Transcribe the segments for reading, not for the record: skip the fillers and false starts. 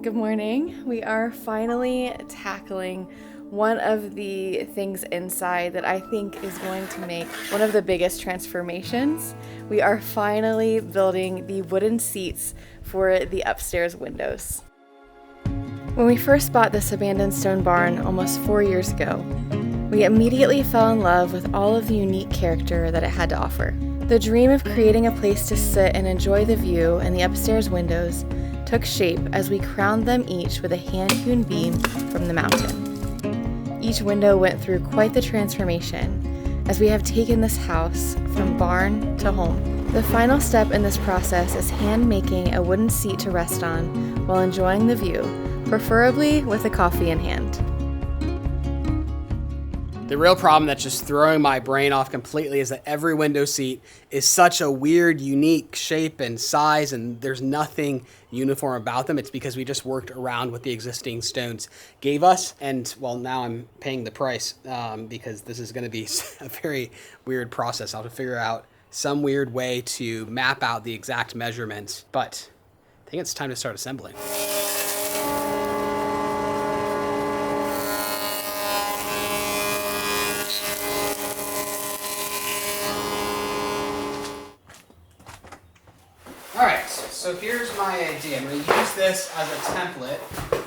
Good morning. We are finally tackling one of the things inside that I think is going to make one of the biggest transformations. We are finally building the wooden seats for the upstairs windows. When we first bought this abandoned stone barn almost 4 years ago, we immediately fell in love with all of the unique character that it had to offer. The dream of creating a place to sit and enjoy the view in the upstairs windows took shape as we crowned them each with a hand-hewn beam from the mountain. Each window went through quite the transformation as we have taken this house from barn to home. The final step in this process is hand-making a wooden seat to rest on while enjoying the view, preferably with a coffee in hand. The real problem that's just throwing my brain off completely is that every window seat is such a weird, unique shape and size, and there's nothing uniform about them. It's because we just worked around what the existing stones gave us, and well, now I'm paying the price because this is going to be a very weird process. I'll have to figure out some weird way to map out the exact measurements, but I think it's time to start assembling. So here's my idea. I'm going to use this as a template.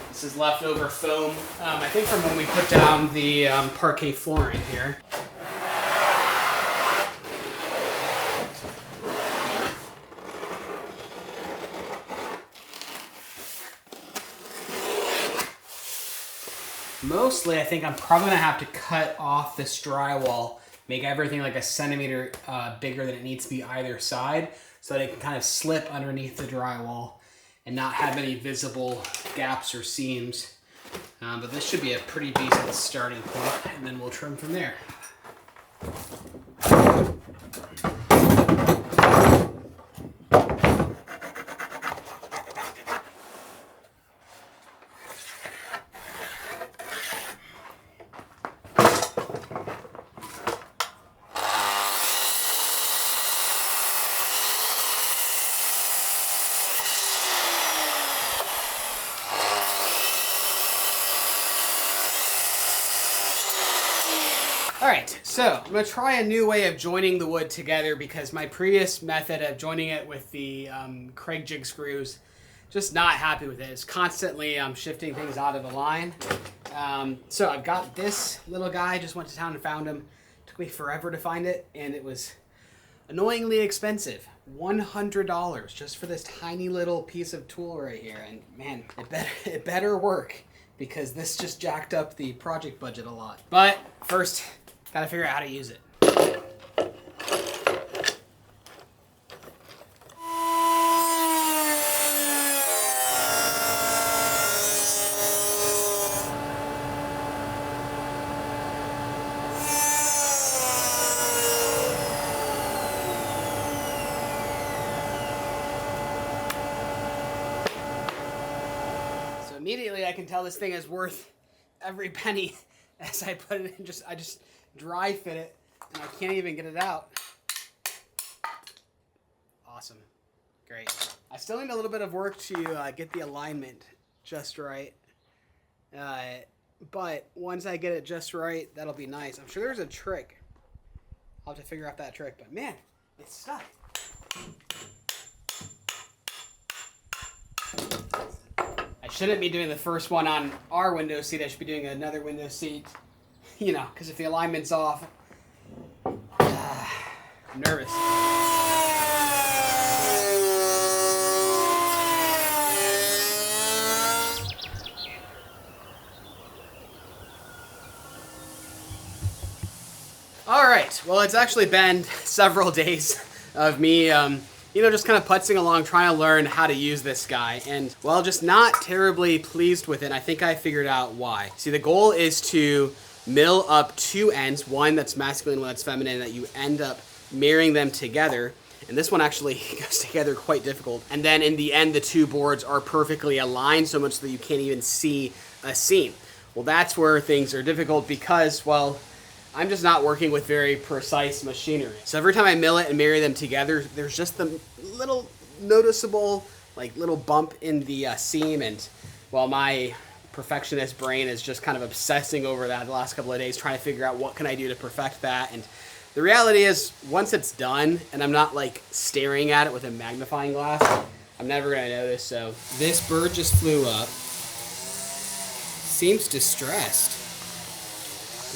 This is leftover foam, I think from when we put down the parquet flooring here. Mostly, I think I'm probably going to have to cut off this drywall, make everything like a centimeter bigger than it needs to be either side, so that it can kind of slip underneath the drywall and not have any visible gaps or seams. But this should be a pretty decent starting point, and then we'll trim from there. Alright, so I'm going to try a new way of joining the wood together because my previous method of joining it with the Craig jig screws, just not happy with it. It's constantly shifting things out of the line. So I've got this little guy, just went to town and found him. Took me forever to find it, and it was annoyingly expensive. $100 just for this tiny little piece of tool right here. And man, it better work because this just jacked up the project budget a lot. But first, gotta figure out how to use it. So immediately I can tell this thing is worth every penny as I put it in. I just dry fit it, and I can't even get it out. Awesome. Great. I still need a little bit of work to get the alignment just right. But once I get it just right, that'll be nice. I'm sure there's a trick. I'll have to figure out that trick, but man, it's stuck. I shouldn't be doing the first one on our window seat. I should be doing another window seat. You know, because if the alignment's off, I'm nervous. All right, well, it's actually been several days of me, just kind of putzing along, trying to learn how to use this guy. And, well, just not terribly pleased with it. I think I figured out why. See, the goal is to mill up two ends, one that's masculine, one that's feminine, that you end up marrying them together. And this one actually goes together quite difficult. And then in the end, the two boards are perfectly aligned so much that you can't even see a seam. Well, that's where things are difficult because, well, I'm just not working with very precise machinery. So every time I mill it and marry them together, there's just the little noticeable, like little bump in the seam, and while my perfectionist brain is just kind of obsessing over that the last couple of days, trying to figure out what can I do to perfect that. And the reality is, once it's done and I'm not like staring at it with a magnifying glass, I'm never gonna notice. So this bird just flew up. Seems distressed.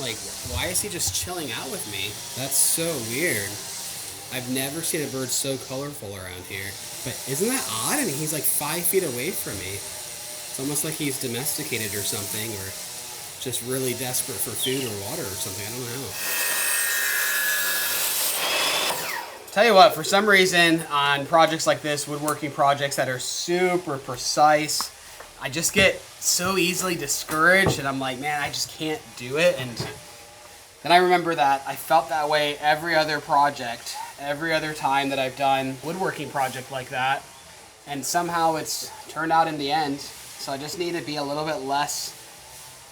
Like, why is he just chilling out with me? That's so weird. I've never seen a bird so colorful around here. But isn't that odd? I mean, he's like 5 feet away from me. It's almost like he's domesticated or something, or just really desperate for food or water or something. I don't know. Tell you what, for some reason on projects like this, woodworking projects that are super precise, I just get so easily discouraged and I'm like, man, I just can't do it. And then I remember that I felt that way every other project, every other time that I've done a woodworking project like that. And somehow it's turned out in the end. So I just need to be a little bit less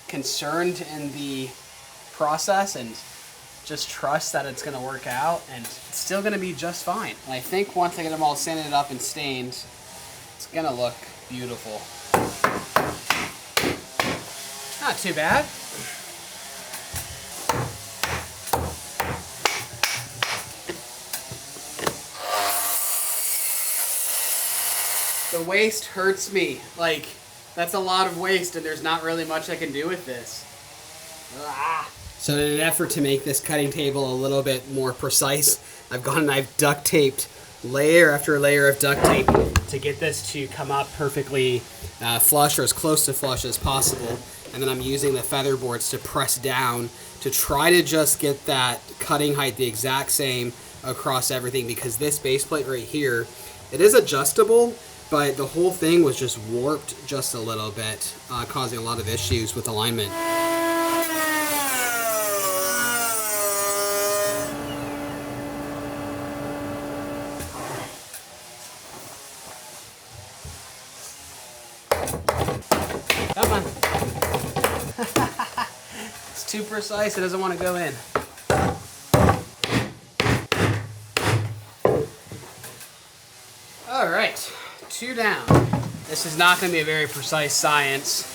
concerned in the process and just trust that it's gonna work out and it's still gonna be just fine. And I think once I get them all sanded up and stained, it's gonna look beautiful. Not too bad. The waste hurts me. Like, that's a lot of waste and there's not really much I can do with this. Ah. So in an effort to make this cutting table a little bit more precise, I've gone and I've duct taped layer after layer of duct tape to get this to come up perfectly flush or as close to flush as possible. And then I'm using the feather boards to press down to try to just get that cutting height the exact same across everything, because this base plate right here, it is adjustable, but the whole thing was just warped just a little bit, causing a lot of issues with alignment. Come on. It's too precise, it doesn't want to go in. All right, 2 down. This is not going to be a very precise science.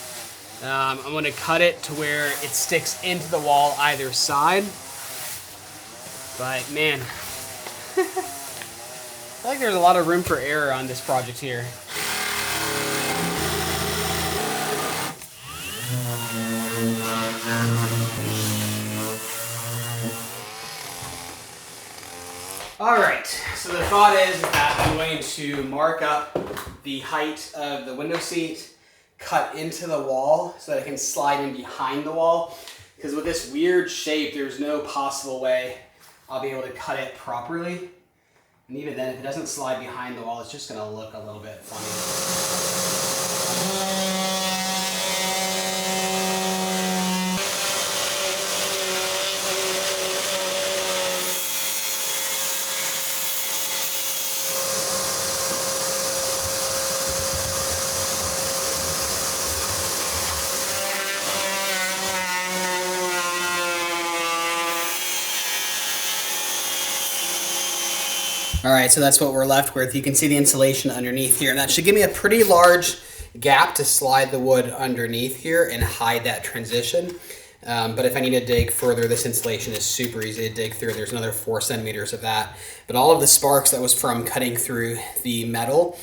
I'm going to cut it to where it sticks into the wall either side. But man, I feel like there's a lot of room for error on this project here. All right, so the thought is that I'm going to mark up the height of the window seat, cut into the wall so that it can slide in behind the wall. Because with this weird shape, there's no possible way I'll be able to cut it properly. And even then, if it doesn't slide behind the wall, it's just gonna look a little bit funny. All right, so that's what we're left with. You can see the insulation underneath here, and that should give me a pretty large gap to slide the wood underneath here and hide that transition. But if I need to dig further, this insulation is super easy to dig through. There's another 4 centimeters of that. But all of the sparks that was from cutting through the metal,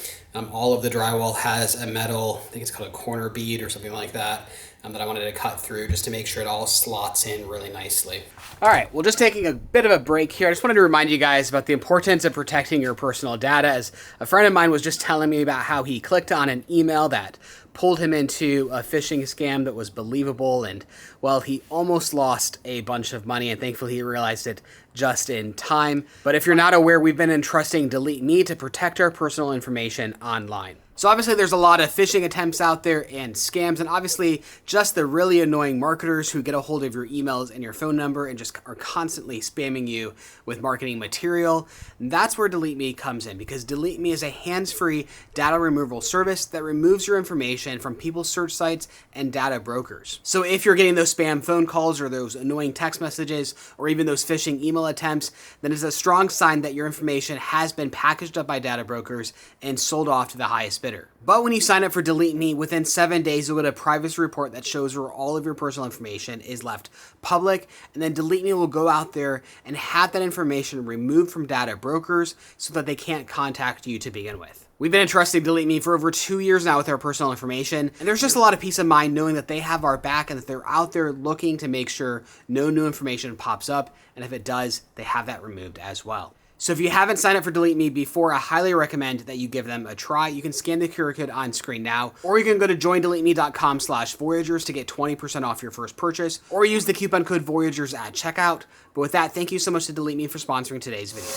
all of the drywall has a metal, I think it's called a corner bead or something like that, that I wanted to cut through just to make sure it all slots in really nicely. All right, well, just taking a bit of a break here. I just wanted to remind you guys about the importance of protecting your personal data, as a friend of mine was just telling me about how he clicked on an email that pulled him into a phishing scam that was believable, and well, he almost lost a bunch of money, and thankfully he realized it just in time. But if you're not aware, we've been entrusting Delete Me to protect our personal information online. So obviously there's a lot of phishing attempts out there and scams, and obviously just the really annoying marketers who get a hold of your emails and your phone number and just are constantly spamming you with marketing material. And that's where Delete Me comes in, because Delete Me is a hands-free data removal service that removes your information from people's search sites and data brokers. So if you're getting those spam phone calls or those annoying text messages or even those phishing email attempts, then it's a strong sign that your information has been packaged up by data brokers and sold off to the highest bidder. bidder. But when you sign up for Delete Me, within 7 days, you'll get a privacy report that shows where all of your personal information is left public. And then Delete Me will go out there and have that information removed from data brokers so that they can't contact you to begin with. We've been entrusting Delete Me for over 2 years now with our personal information, and there's just a lot of peace of mind knowing that they have our back and that they're out there looking to make sure no new information pops up, and if it does, they have that removed as well. So if you haven't signed up for Delete Me before, I highly recommend that you give them a try. You can scan the QR code on screen now, or you can go to joindeleteme.com/Voyagers to get 20% off your first purchase, or use the coupon code Voyagers at checkout. But with that, thank you so much to Delete Me for sponsoring today's video.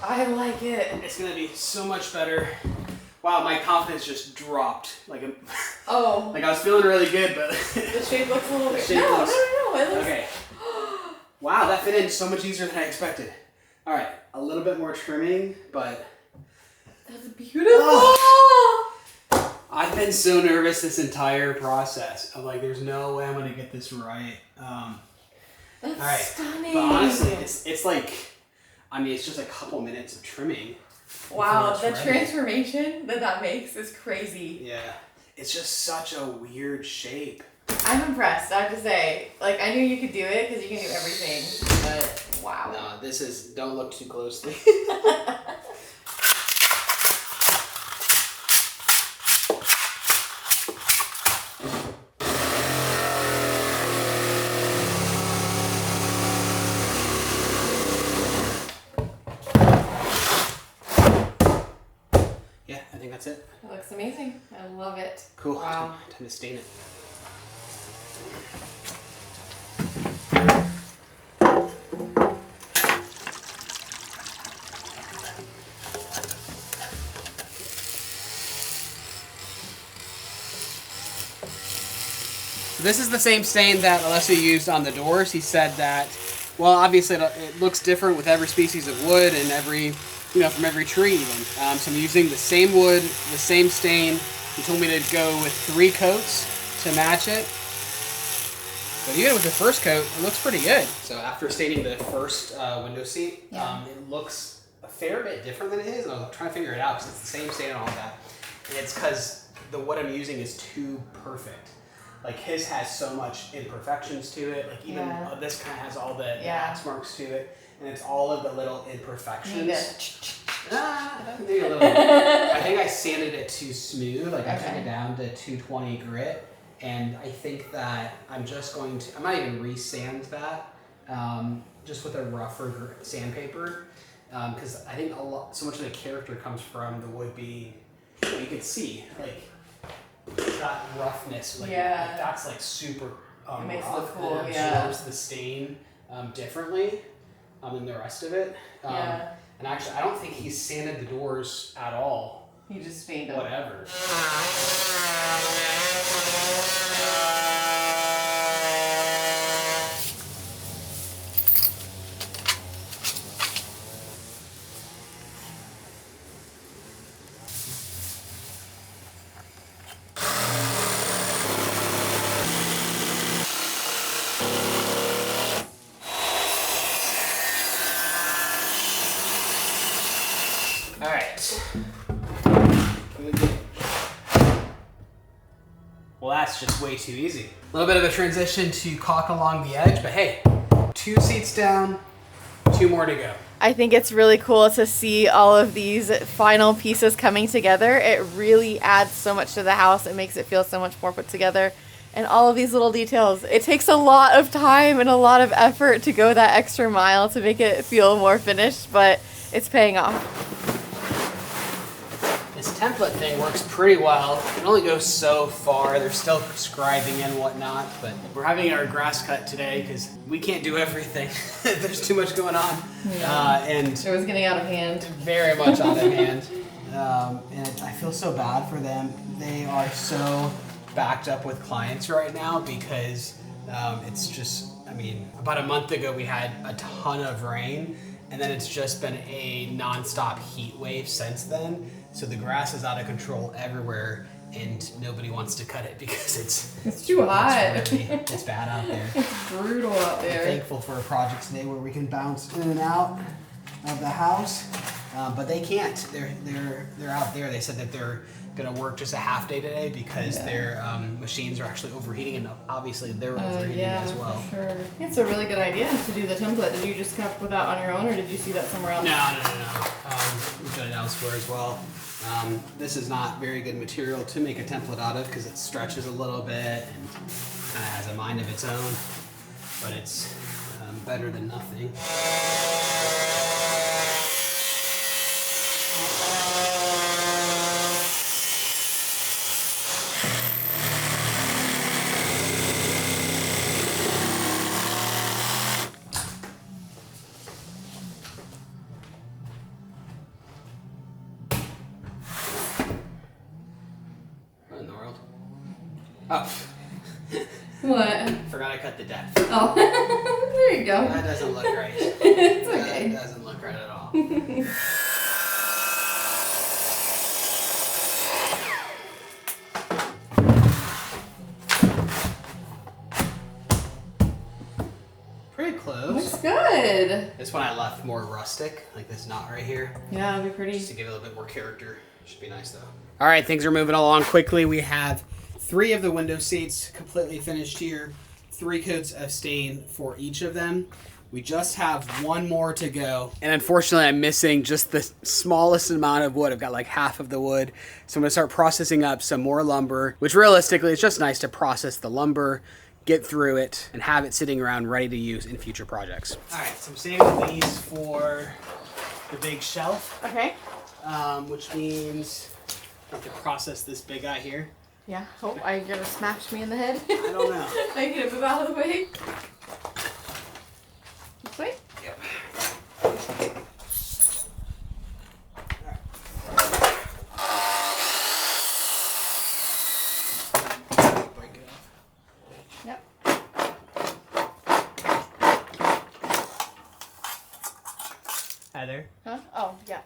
I like it. It's gonna be so much better. Wow, my confidence just dropped. Like I was feeling really good, but the shape looks a little bit. No. It looks... Okay. Wow, that fit in so much easier than I expected. All right, a little bit more trimming, but that's beautiful. I've been so nervous this entire process. I'm like, there's no way I'm gonna get this right. That's all right. Stunning. But honestly, it's like, I mean, it's just a couple minutes of trimming. Wow, the transformation that makes is crazy. Yeah, it's just such a weird shape. I'm impressed, I have to say. Like, I knew you could do it because you can do everything, but wow. No, this is, don't look too closely. That's it. It looks amazing. I love it. Cool. Wow. Time to stain it. So this is the same stain that Alessio used on the doors. He said that, well, obviously it looks different with every species of wood and every, from every tree even. So I'm using the same wood, the same stain. He told me to go with 3 coats to match it. But even with the first coat, it looks pretty good. So after staining the first window seat, it looks a fair bit different than it is. And I was trying to figure it out because it's the same stain and all that. And it's because the wood I'm using is too perfect. Like his has so much imperfections to it. Like even this kind of has all the hatch marks to it. And it's all of the little imperfections. Maybe a little. I think I sanded it too smooth. Like I took it down to 220 grit. And I think that I'm just going to, I might even re-sand that just with a rougher sandpaper. Because I think so much of the character comes from the wood being, you can see, like, that roughness. Like, like that's like super it makes rough. it look cool, and it absorbs the stain differently than the rest of it. And actually, I don't think he sanded the doors at all. He just stained them. Whatever. All right. Well, that's just way too easy. A little bit of a transition to caulk along the edge, but hey, 2 seats down, 2 more to go. I think it's really cool to see all of these final pieces coming together. It really adds so much to the house. It makes it feel so much more put together. And all of these little details. It takes a lot of time and a lot of effort to go that extra mile to make it feel more finished, but it's paying off. This template thing works pretty well. It can only go so far. They're still scribing and whatnot, but we're having our grass cut today because we can't do everything. There's too much going on. And it was getting out of hand. Very much out of hand. And I feel so bad for them. They are so backed up with clients right now because it's just, I mean, about a month ago we had a ton of rain and then it's just been a nonstop heat wave since then. So the grass is out of control everywhere and nobody wants to cut it because it's too hot. It's bad out there. It's brutal out there. I'm thankful for a project today where we can bounce in and out of the house, but they can't. They're out there. They said that they're gonna work just a half day today because their machines are actually overheating, and obviously they're overheating as well. Sure. It's a really good idea to do the template. Did you just come up with that on your own, or did you see that somewhere else? No. We've done it elsewhere as well. This is not very good material to make a template out of because it stretches a little bit and kind of has a mind of its own, but it's better than nothing. Oh. What? Forgot I cut the depth. Oh, there you go. That doesn't look right. It's okay. That doesn't look right at all. Pretty close. Looks good. This one I left more rustic, like this knot right here. Yeah, it'll be pretty. Just to give it a little bit more character. Should be nice though. All right, things are moving along quickly. We have 3 of the window seats completely finished here. 3 coats of stain for each of them. We just have 1 more to go. And unfortunately, I'm missing just the smallest amount of wood. I've got like half of the wood. So I'm gonna start processing up some more lumber, which realistically, it's just nice to process the lumber, get through it, and have it sitting around ready to use in future projects. All right, so I'm saving these for the big shelf. Okay. Which means I have to process this big guy here. Yeah. Oh, are you gonna smash me in the head? I don't know. I get it move out of the way. This way? Yep. Break it off. Yep. Heather. Huh? Oh, yeah.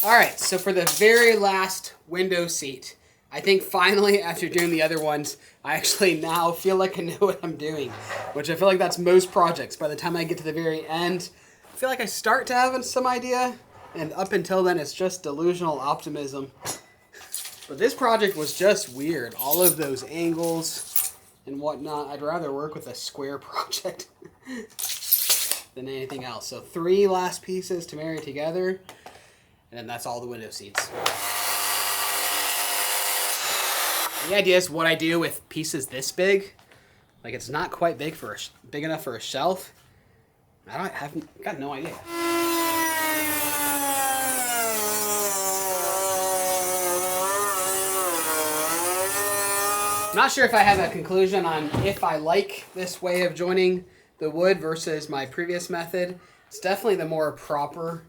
All right, so for the very last window seat, I think finally after doing the other ones, I actually now feel like I know what I'm doing, which I feel like that's most projects. By the time I get to the very end, I feel like I start to have some idea, and up until then, it's just delusional optimism. But this project was just weird. All of those angles and whatnot. I'd rather work with a square project than anything else. So 3 last pieces to marry together. And then that's all the window seats. The idea is what I do with pieces this big. Like it's not quite big big enough for a shelf. I've got no idea. I'm not sure if I have a conclusion on if I like this way of joining the wood versus my previous method. It's definitely the more proper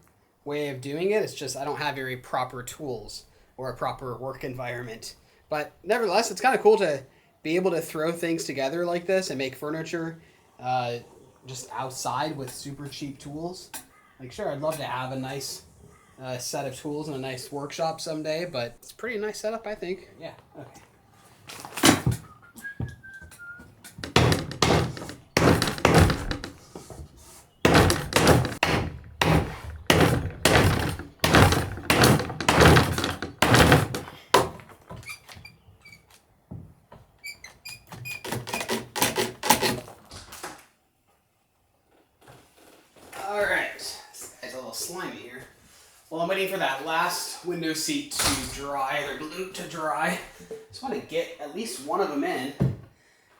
way of doing it. It's just I don't have very proper tools or a proper work environment. But nevertheless, it's kind of cool to be able to throw things together like this and make furniture just outside with super cheap tools. Like sure, I'd love to have a nice set of tools and a nice workshop someday, but it's a pretty nice setup, I think. Yeah, okay. Slimy here. Well, I'm waiting for that last window seat to dry, or glue to dry. Just want to get at least one of them in.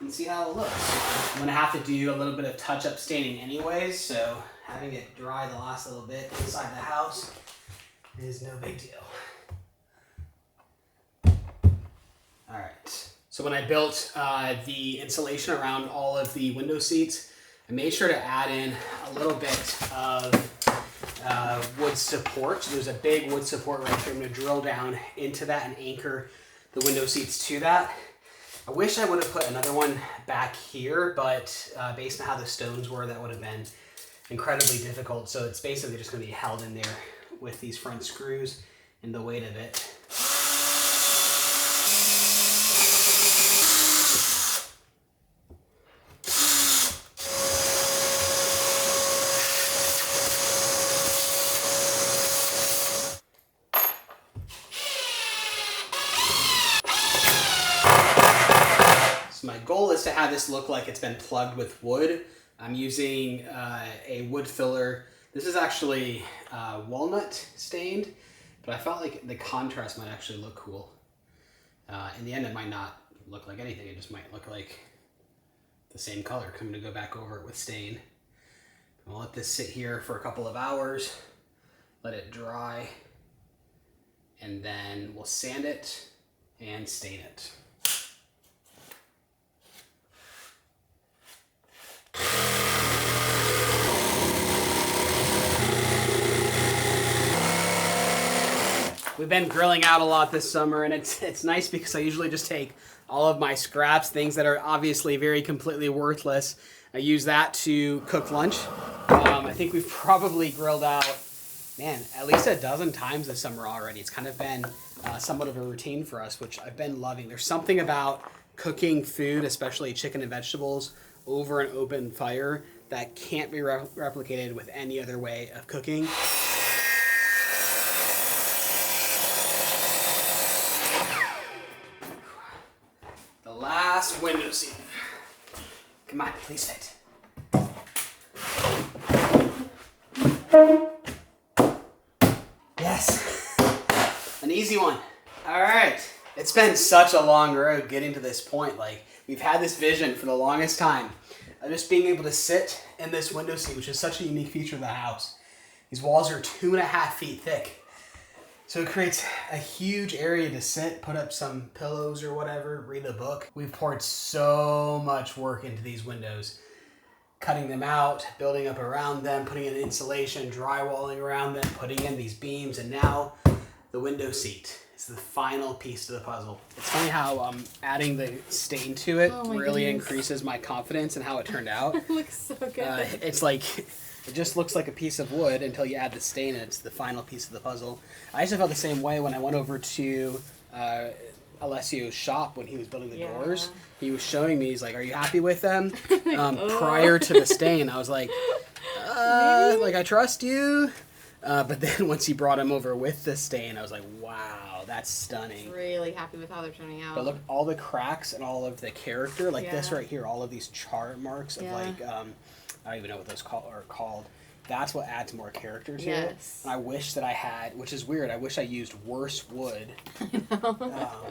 and see how it looks. I'm gonna have to do a little bit of touch-up staining anyways, so having it dry the last little bit inside the house is no big deal. All right, so when I built the insulation around all of the window seats, I made sure to add in a little bit of wood support. So there's a big wood support right here. I'm gonna drill down into that and anchor the window seats to that. I wish I would have put another one back here, but based on how the stones were, that would have been incredibly difficult. So it's basically just gonna be held in there with these front screws and the weight of it. My goal is to have this look like it's been plugged with wood. I'm using a wood filler. This is actually walnut stained, but I felt like the contrast might actually look cool. In the end, it might not look like anything. It just might look like the same color. I'm gonna go back over it with stain. I'll let this sit here for a couple of hours, let it dry, and then we'll sand it and stain it. We've been grilling out a lot this summer, and it's nice because I usually just take all of my scraps, things that are obviously very completely worthless. I use that to cook lunch. I think we've probably grilled out, man, at least a dozen times this summer already. It's kind of been somewhat of a routine for us, which I've been loving. There's something about cooking food, especially chicken and vegetables, over an open fire that can't be replicated with any other way of cooking. The last window seat. Come on, please fit. Yes, an easy one. All right, it's been such a long road getting to this point. Like, we've had this vision for the longest time of just being able to sit in this window seat, which is such a unique feature of the house. These walls are 2.5 feet thick. So it creates a huge area to sit, put up some pillows or whatever, read a book. We've poured so much work into these windows, cutting them out, building up around them, putting in insulation, drywalling around them, putting in these beams, and now the window seat. It's the final piece to the puzzle. It's funny how adding the stain to it really increases my confidence in how it turned out. It looks so good. It's like, it just looks like a piece of wood until you add the stain, and it's the final piece of the puzzle. I actually felt the same way when I went over to Alessio's shop when he was building the doors. He was showing me, he's like, "Are you happy with them?" Prior to the stain, I was like, like, I trust you. But then once he brought him over with the stain, I was like, wow, that's stunning. Really happy with how they're turning out. But look, all the cracks and all of the character, like this right here, all of these char marks of like, I don't even know what those are called. That's what adds more character to it. And I wish that I had, which is weird, I wish I used worse wood. I know.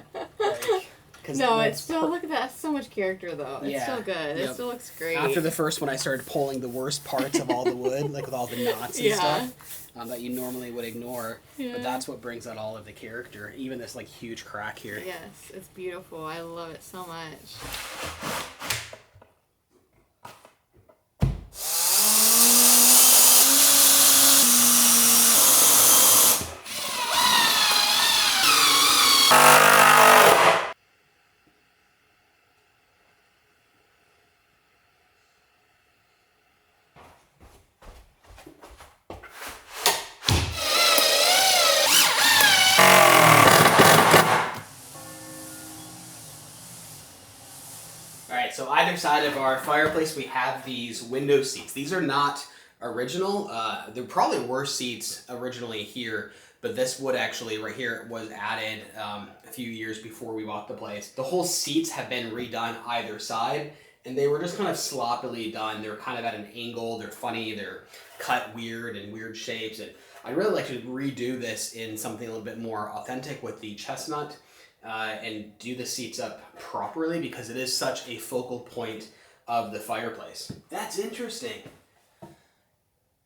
No, it's still, look at that, it's so much character though. It's still good. It still looks great. After the first one, I started pulling the worst parts of all the wood, like with all the knots and stuff that you normally would ignore. But that's what brings out all of the character, even this like huge crack here. Yes, it's beautiful. I love it so much. So either side of our fireplace, we have these window seats. These are not original. There probably were seats originally here, but this wood actually right here was added a few years before we bought the place. The whole seats have been redone either side, and they were just kind of sloppily done. They're kind of at an angle. They're funny. They're cut weird in weird shapes. And I'd really like to redo this in something a little bit more authentic with the chestnut and do the seats up properly because it is such a focal point of the fireplace. That's interesting.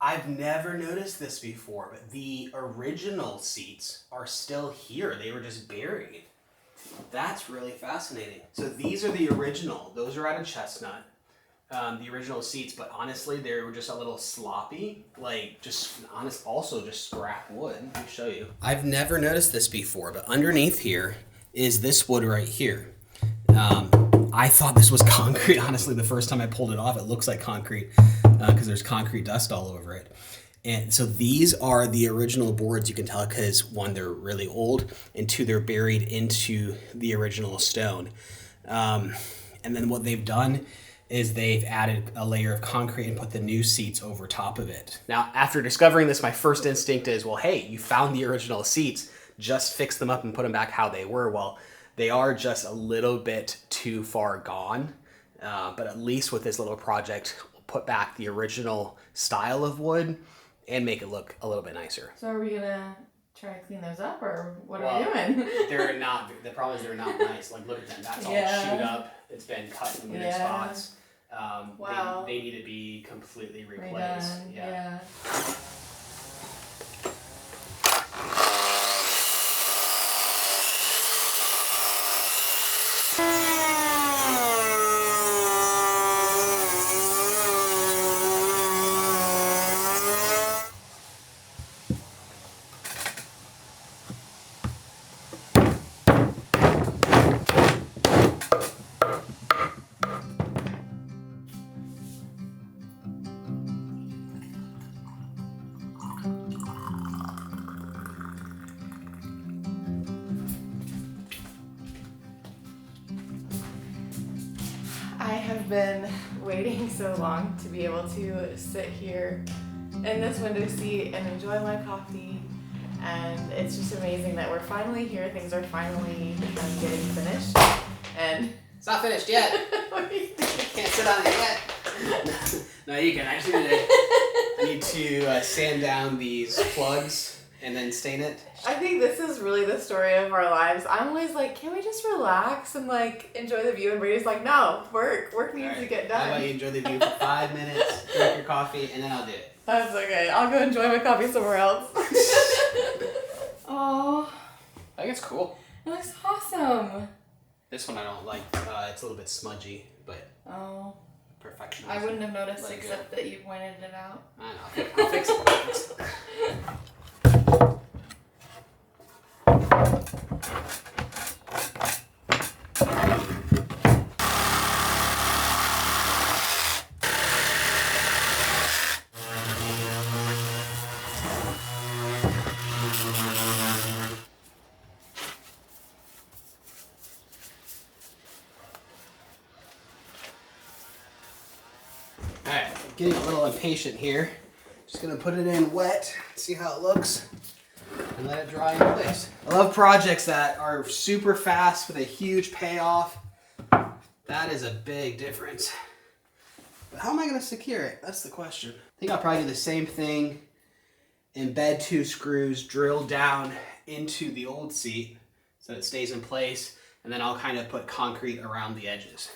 I've never noticed this before, but the original seats are still here. They were just buried. That's really fascinating. So these are the original. Those are out of chestnut. The original seats, but honestly, they were just a little sloppy. Like, also just scrap wood. Let me show you. I've never noticed this before, but underneath here is this wood right here. I thought this was concrete. Honestly, the first time I pulled it off, it looks like concrete because there's concrete dust all over it. And so these are the original boards. You can tell because one, they're really old, and two, they're buried into the original stone. And then what they've done is they've added a layer of concrete and put the new seats over top of it. Now, after discovering this, my first instinct is, well, hey, you found the original seats, just fix them up and put them back how they were. Well, they are just a little bit too far gone, but at least with this little project, we'll put back the original style of wood and make it look a little bit nicer. So are we gonna try to clean those up, or what are we doing? They're not, the problem is they're not nice. Like, look at them, that's all chewed up. It's been cut in weird spots. Wow. They need to be completely replaced. Redone. Yeah. I have been waiting so long to be able to sit here in this window seat and enjoy my coffee, and it's just amazing that we're finally here. Things are finally getting finished, and it's not finished yet. Can't sit on it yet. No, you can. I need to sand down these plugs and then stain it. I think this is really the story of our lives. I'm always like, can we just relax and like enjoy the view? And Brady's like, no, work needs to get done. How about you enjoy the view for 5 minutes, drink your coffee, and then I'll do it. That's okay. I'll go enjoy my coffee somewhere else. Oh, I think it's cool. It looks awesome. This one I don't like. It's a little bit smudgy, but perfection. I wouldn't have noticed except that you pointed it out. I know. I'll fix it. Alright, getting a little impatient here. Just gonna put it in wet, see how it looks, and let it dry in place. I love projects that are super fast with a huge payoff. That is a big difference. But how am I gonna secure it? That's the question. I think I'll probably do the same thing, embed 2 screws, drill down into the old seat so that it stays in place, and then I'll kind of put concrete around the edges.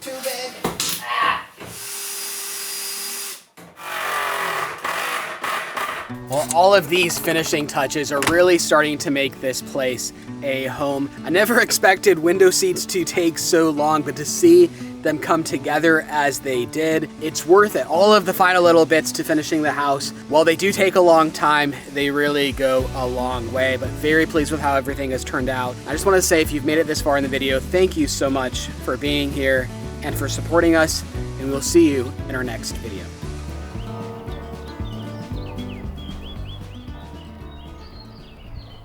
Too big. Well, all of these finishing touches are really starting to make this place a home. I never expected window seats to take so long, but to see them come together as they did, it's worth it. All of the final little bits to finishing the house, while they do take a long time, they really go a long way, but very pleased with how everything has turned out. I just want to say, if you've made it this far in the video, thank you so much for being here and for supporting us, and we'll see you in our next video.